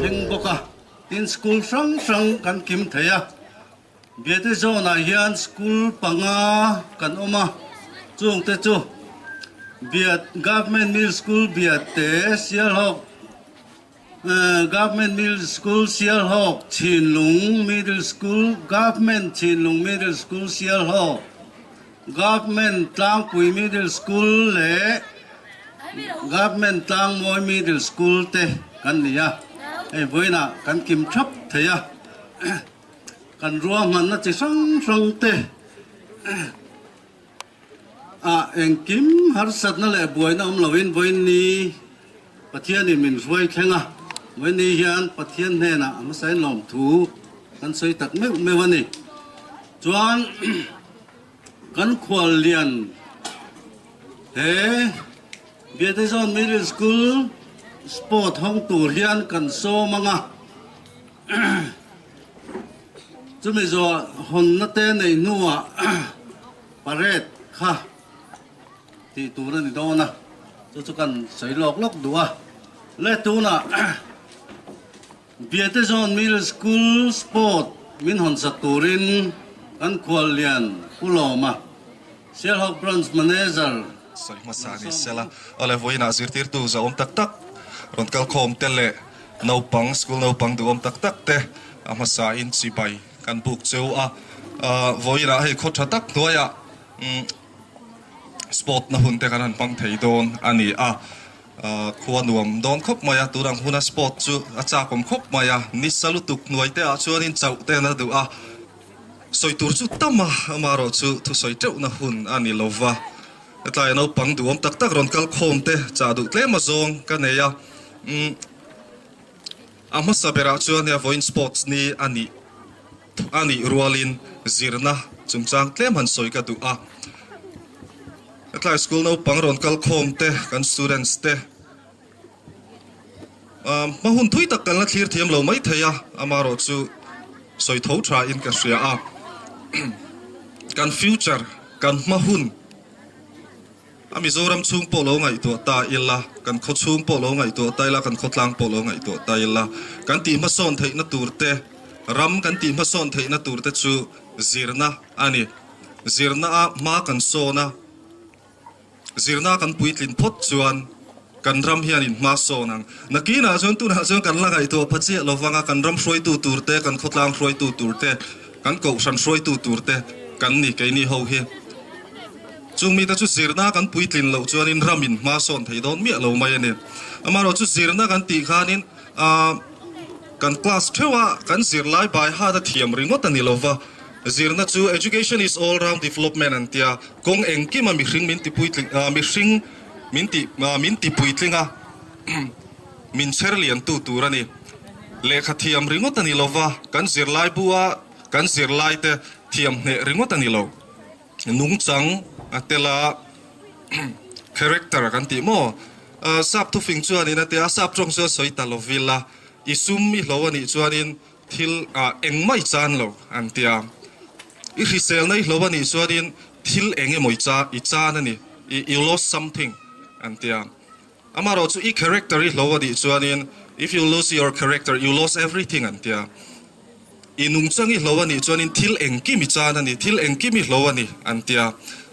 thing boka in school sang kan kim thaya biate zo na hian school panga kan oma chung te chu biat government middle school biat te sial hok government middle school sial hok Chinlung middle school government Chinlung middle school sial hok government Tlangpui middle school le government Tlang Moi middle school te kan nia ei voina kan kim thap theya kan ruam man na chi sang te en kim har sat na le boina lovin voin ni pathian in min ruai khenga voin ni hian pathian ne na am sai lom thu kan sei tak me wani chuan kan khwal lian he Biatazon Middle School sport hong tur hian kan so manga chumi zo hon na te nei nuwa paret kha ti tur ni do na chu kan sei lok duwa le tu na Biatazon Middle School sport min hon sa turin kan khwal lian uloma Sial Hok Bronze Manager Sorry, masani sela. Ole voina zirtir tu za tak ron kal khom tele no pang school no pang du tak te amasa in sipai kan buk cheu voina he khotha tak noya sport na hun te kan pang thei don ani khuwa nuam don khop maya turang huna sport chu acha kom khop maya ni salutuk noi te chuan in chau te na du soi tur chu tama amaro chu thu soi teu na hun ani lova Tại nó bằng đủ ông tắc ron kal khom te cha du tle ma zong ka ne ya ama sabera chuan ya voin sports ni ani rualin zirna chungchang tle man soi ka du Tại school no pang ron kal khom te kan students te ma hun thui tak kan la thlir thiam lo mai theya amaro chu soi tho tra in ka ria kan future kan ma hun Mizoram chung polo ngai to ta illa kan kho chung polo ngai to ta illa kan khotlang polo ngai to ta illa kan ti ma son thei na turte ram kan ti ma son thei na turte chu zirna ani zirna ma kan sona zirna kan puitlin phot chuan kan ram hian in ma sonang nakina chon tu na chon kan la ngai to phache lowanga kan ram hroi tu turte kan khotlang hroi tu turte kan ko san hroi tu turte kan ni ke ni ho hi chung mi ta chu zirna kan puitlin lo chuan in ramin ma son thei don mi lo mai ani amaro chu zirna kan ti khanin kan class thewa kan zir lai bai ha da thiam ringot ani lova zirna chu education is all round development an tia kong engki ma mi hring min ti puitling mi hring min ti puitlinga min cherlian tu turani lekha thiam ringot ani lova kan zir lai buwa kan zir lai te thiam ne ringot ani lo nung chang atela character kan ti mo sap tu fing chuan in atia sap trong so soita lovilla isum mi lo ani chuan in thil engmai chan lo antia I risel nei lo ani chuan in thil enge moi cha I chan ani you lost something antia amaro chu I character I lo ani chuan in if you lose your character you lost everything antia inung chang I lo ani chuan in thil engki mi chan ani thil engki mi lo ani antia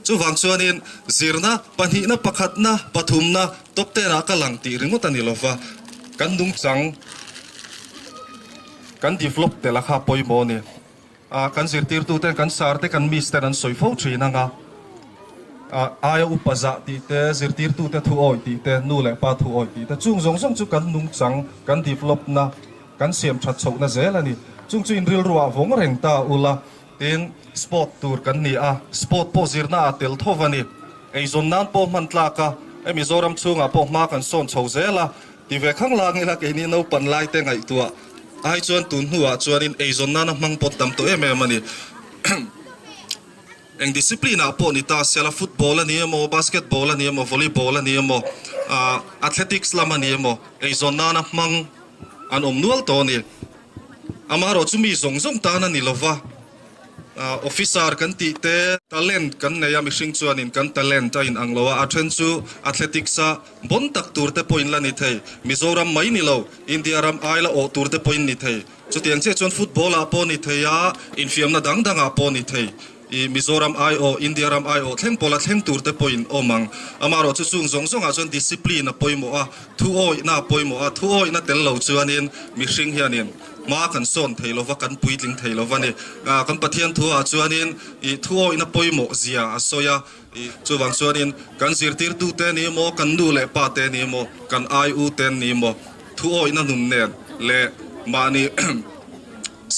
chu wang chuan in zirna panhi na pakhat na pathum na topte na kalang ti ringot ani lova kan dung chang kan develop te la kha poi mo ni kan zirtir tu ten kan sar te kan mister an soi fo thina nga aya upaza ti te zirtir tu te thu oi ti te nu le pa thu oi ti te chung zong zong chu kan nung chang kan develop na kan siam that chho na zel ani chung chu in ril ruwa vong reng ta ula tin sport tour kan ni sport po zirna atel thovani ei zon nan po man tlaka ei mizoram chunga po ma kan son chho zela ti ve khang lang ila ke ni no pan lai te ngai tua ai chuan tun huwa chuan in ei zon nan mang pot tam to em ani eng discipline po ni ta sela football ani mo basketball ani mo volleyball ani mo athletics lam ani mo ei zon nan mang an nual to ni amaro chumi zong zong ta na ni lova officer kan ti te talent kan neya mihring chuan in kan talent a in anglowa a then chu athletics a bon tak tur te point la ni thei Mizoram mai ni lo India ram ai la o tur te point ni thei chu tiang che chuan football a pon ni thei a in fiam na dang dang a pon ni thei I Mizoram ai o India ram ai o thleng pola thleng tur te point o mang amaro chu chung zong zong a chuan discipline a poimo a thu oi na poimo a thu oi na tel lo chuan in mihring hianin ma kan son theilova kan puitling theilova ni kan pathian thu a chuanin I thu oi na poimo zia asoya I chuwang chuanin kan zirtir tu te ni mo kan du le pa te ni mo kan ai u ten ni mo thu oi na nun nen le mani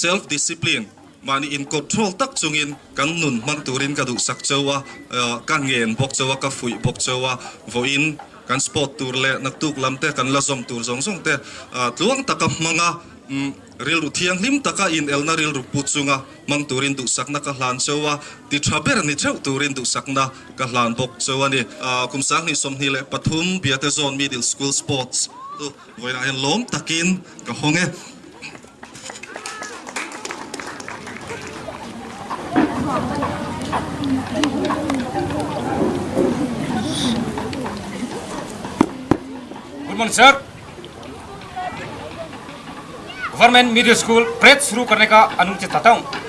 self discipline mani in control tak chungin kan nun mang turin ka du sak chowa ka ngen bok chowa ka fui bok chowa voin kan sport tur le naktuk lamte kan lazom tur zong zong te tluang taka manga ril ru thiang lim taka in elna ril ru puchunga mang turin du sakna ka hlan chowa ti thaber ni theu turin du sakna ka hlan bok chowa ni kumsang ni somni le pathum biate zone middle school sports tu voina en lom takin ka honge good morning sir government middle school parade शुरू करने का अनुमति चाहता हूँ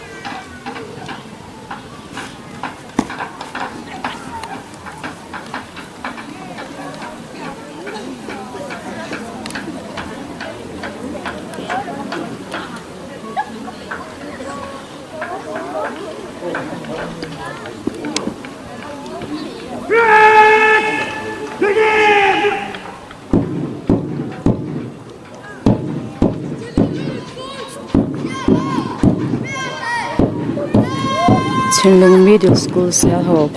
Chinlung Middle School Selhok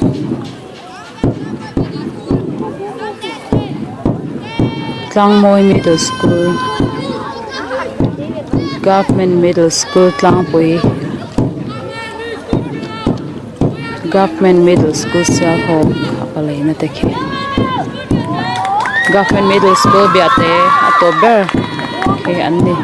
Tlangmoy Middle School Government Middle School Tlangpui Government Middle School Selhok apalay na teke Government Middle School biate October okay andi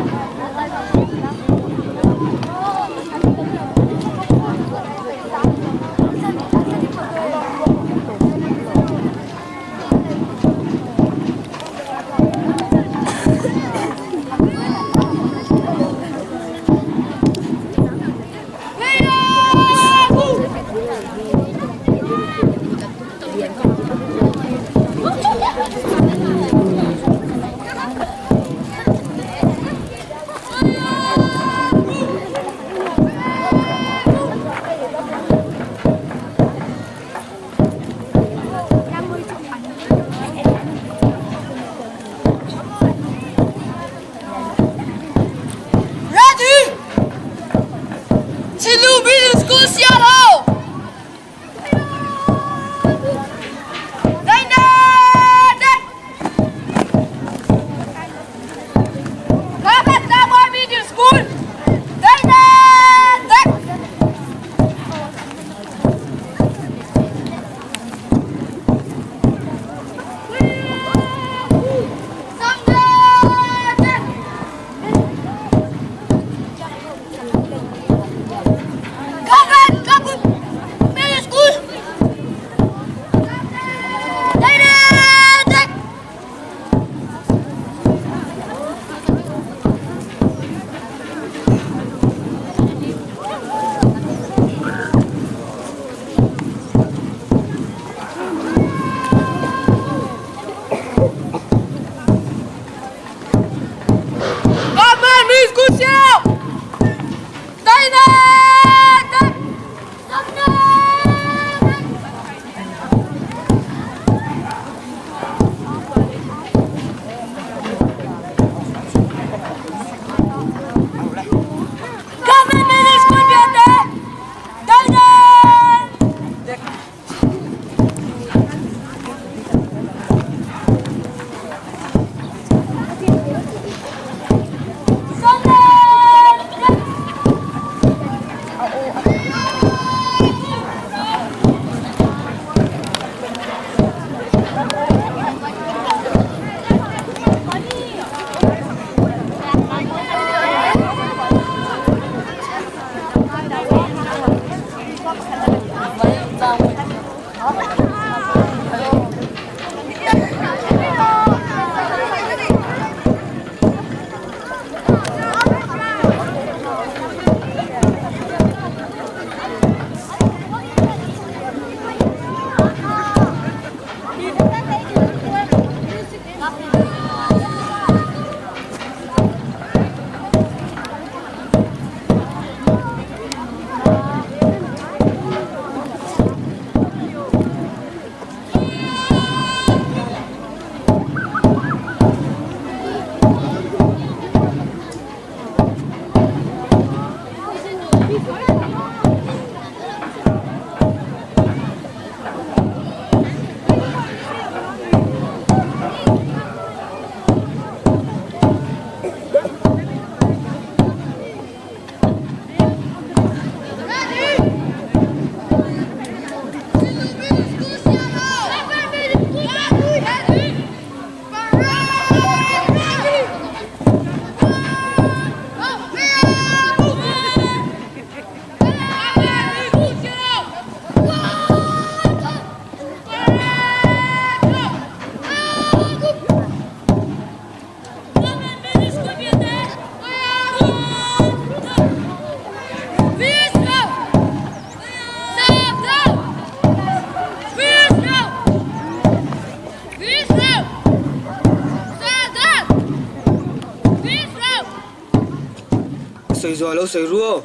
Soi zo lo soi ruo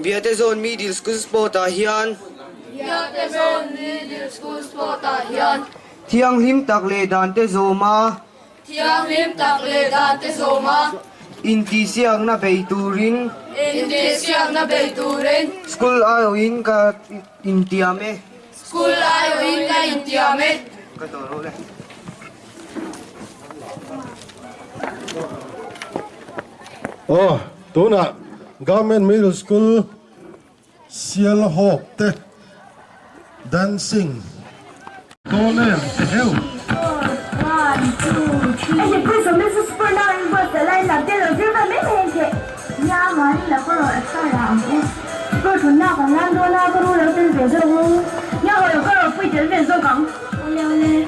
Viate zone middle school sport a hian Viate zone middle school sport a hian thiang hlim tak le dan te zo ma thiang hlim tak le dan te zo ma in ti siang na bei turin in ti siang na bei turin school ayo in ka in tiame school ayo in ka in tiame ka to ro le Oh, tuna government middle school sial hop te dancing tole heo 哎呀，为什么是 super 那一个的来那点了这个没没去？呀嘛，你那个了啥呀？我说那个俺多那个路了真是这路，然后有个不真真做工，我了嘞。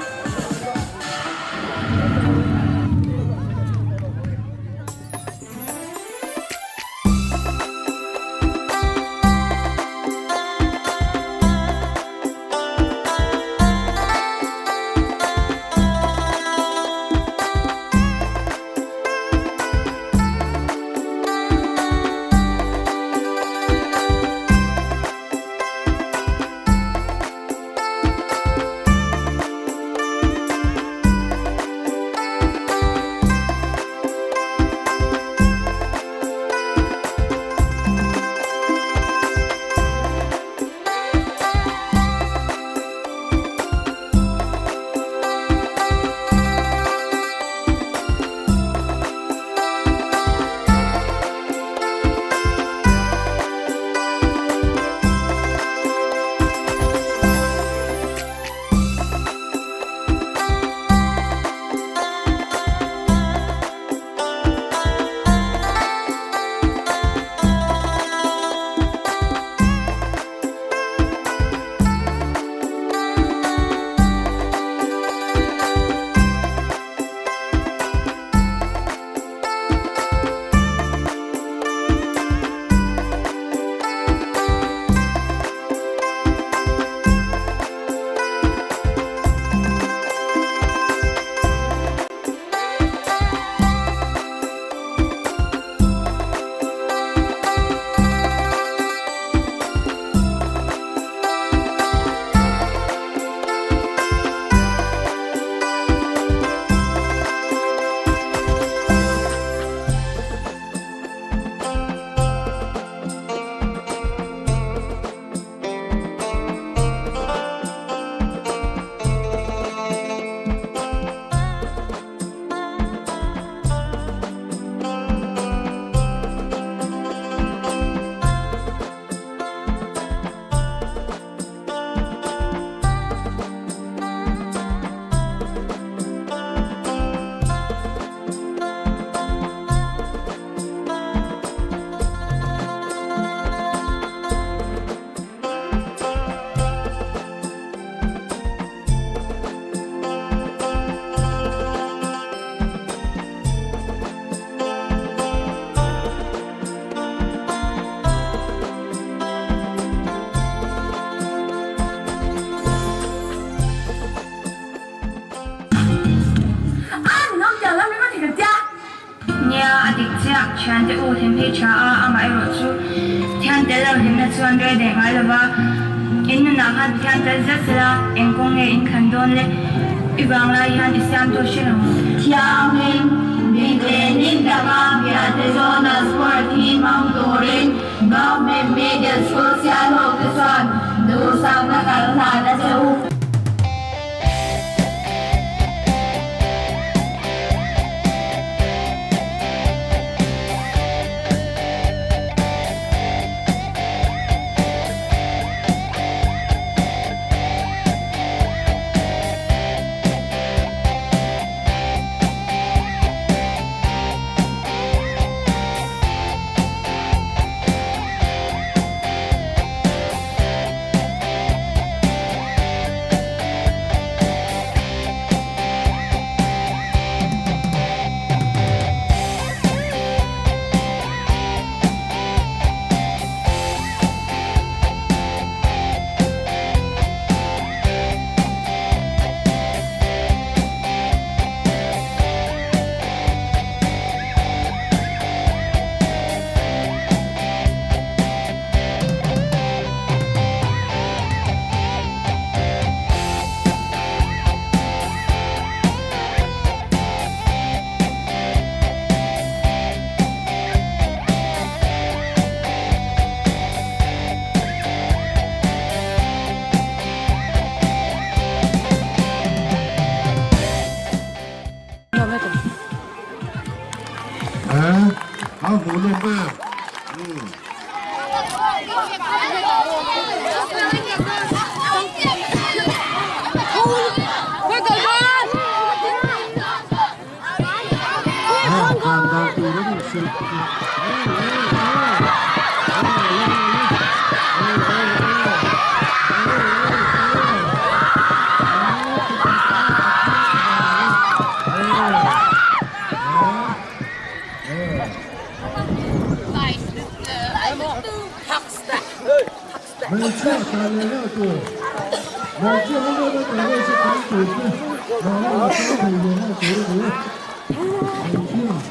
全的物品配查啊，买入出，天得了人的专对的买了吧，因为那看天得这是啦，因公的因看多嘞，一帮来看一三多些了。天明明天你的嘛，别的做那 sport team 忙多人，搞没 middle school siya ho this one do sang na kalna na siyaเอาหมูลงมาการดาวตีแล้วสิไม่เชื่อการเลยแล้วตัวไม่เชื่อไม่ได้แต่ไม่ใช่การตื่นนะเราไม่เชื่อเลยนะตัวนี้ไม่เชื่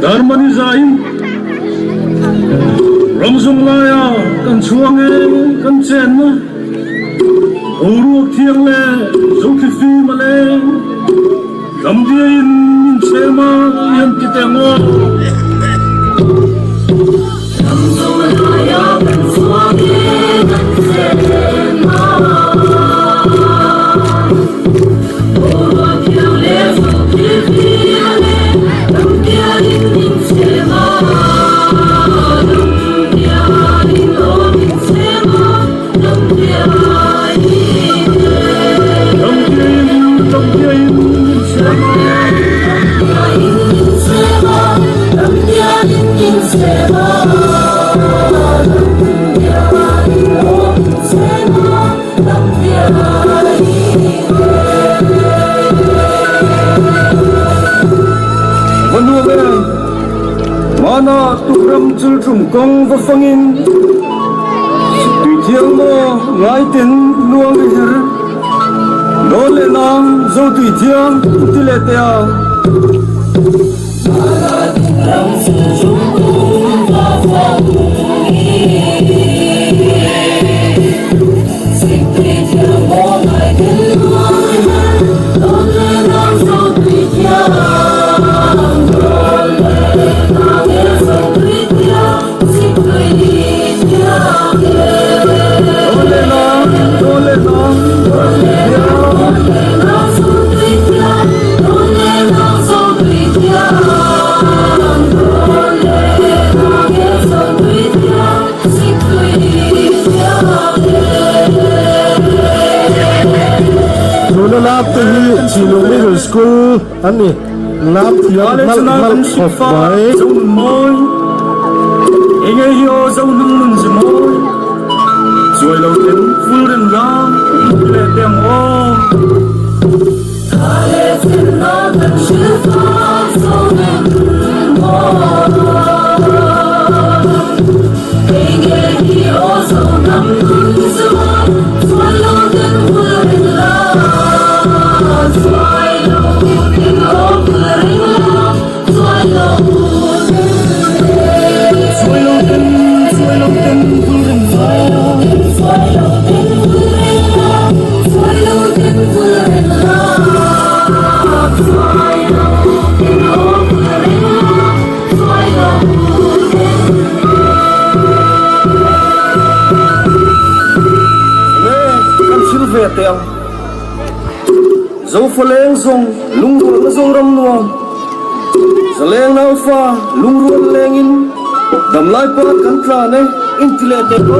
Darmani zain Ramsung laya kan chuange kan chen na Uruak thiang le Zulkifi male Lamdia in chema yan kitengo Ramsung laya kan chuange kan chen na Uruak thiang le Zulkifi male Lamdia in chema Lamdia in chema Lamdia Mana tukram chul chum kong va fangin Tùy thiêng mo ngai tin luang đi hir Nó lệ nang dâu tùy thiêng tì lệ tèo Mana tukram chul chum kong va fangin Tùy thiêng mo ngai tin luang đi hir Nó lệ nang dâu tùy thiêng Lap to hi Chilo Middle School ani lap thiang mal of bai moi enge hio zo nung mun ji moi rồi lâu đến vui đến ra lệ tiếng ôm về tiếng dấu phá lên dùng lung ruột dùng râm nuông giờ lên nào pha lung ruột lên in đầm lại qua cắn ra này in tì lệ tê cô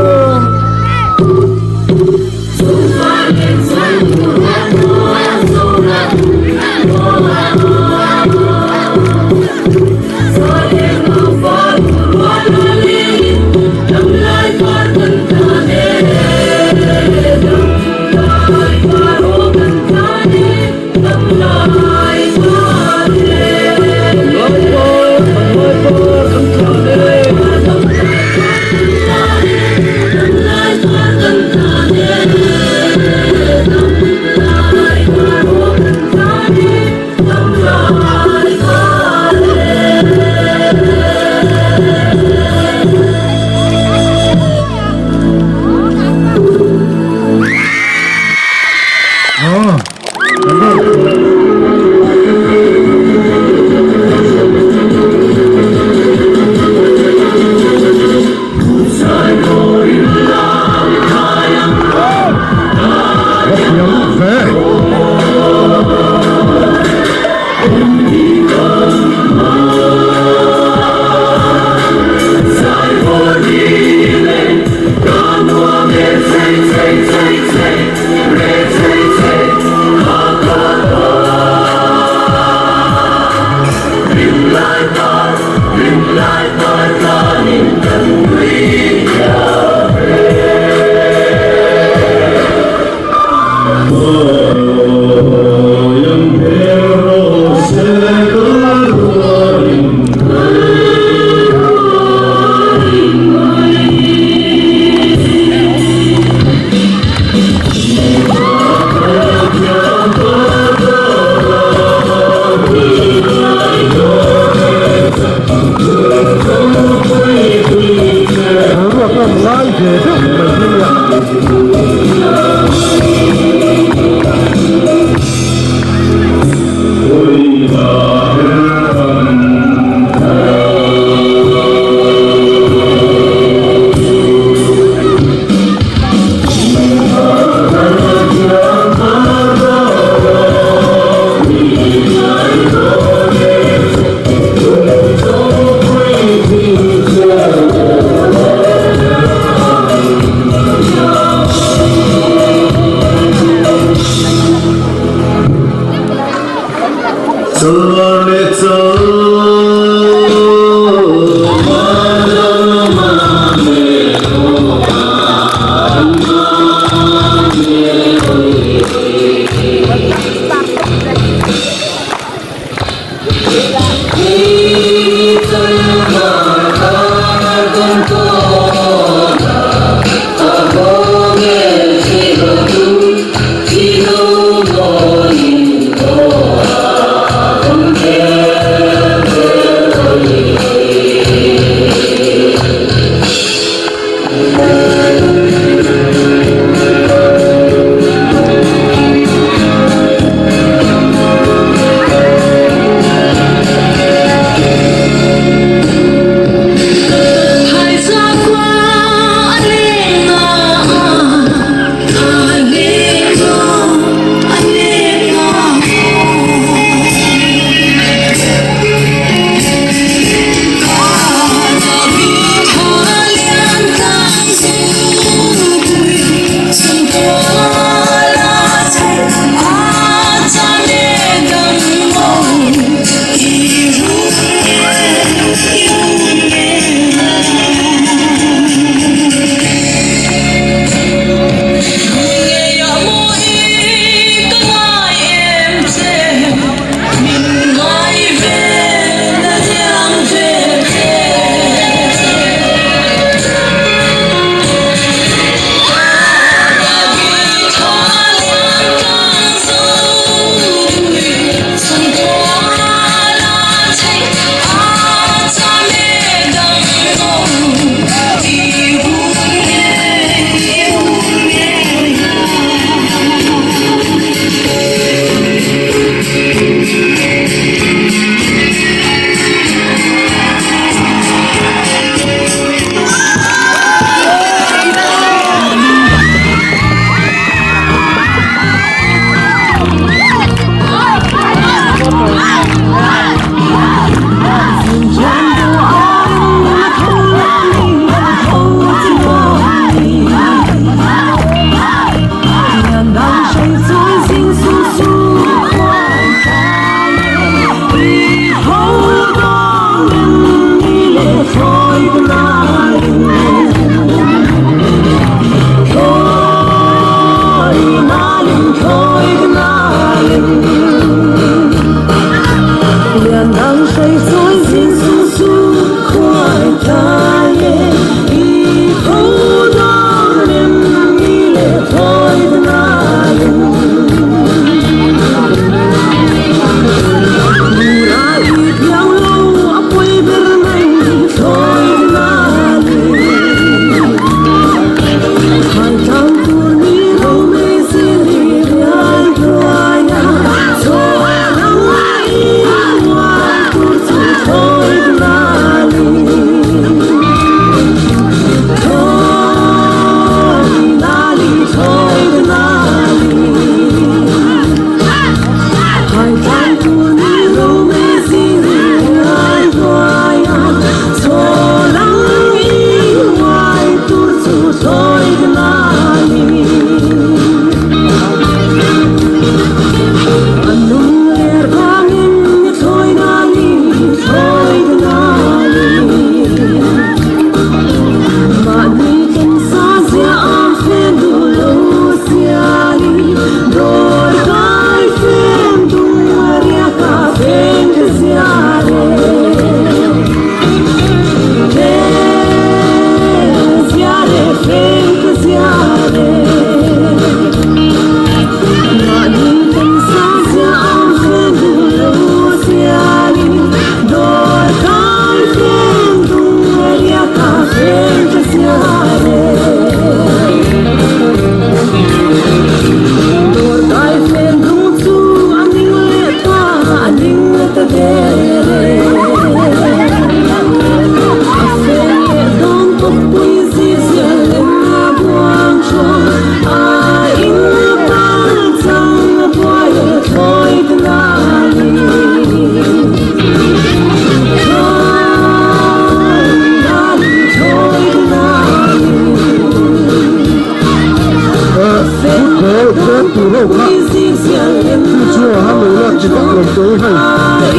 lối đến từ lâu khác từ chùa ham lối là chỉ bắt lòng tới hay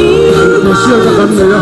để siêu các anh này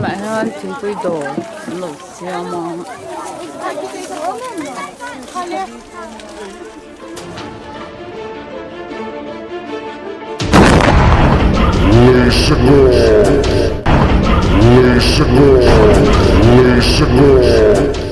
lại hơn chính quy đồ lột xe mong Lisa Gore.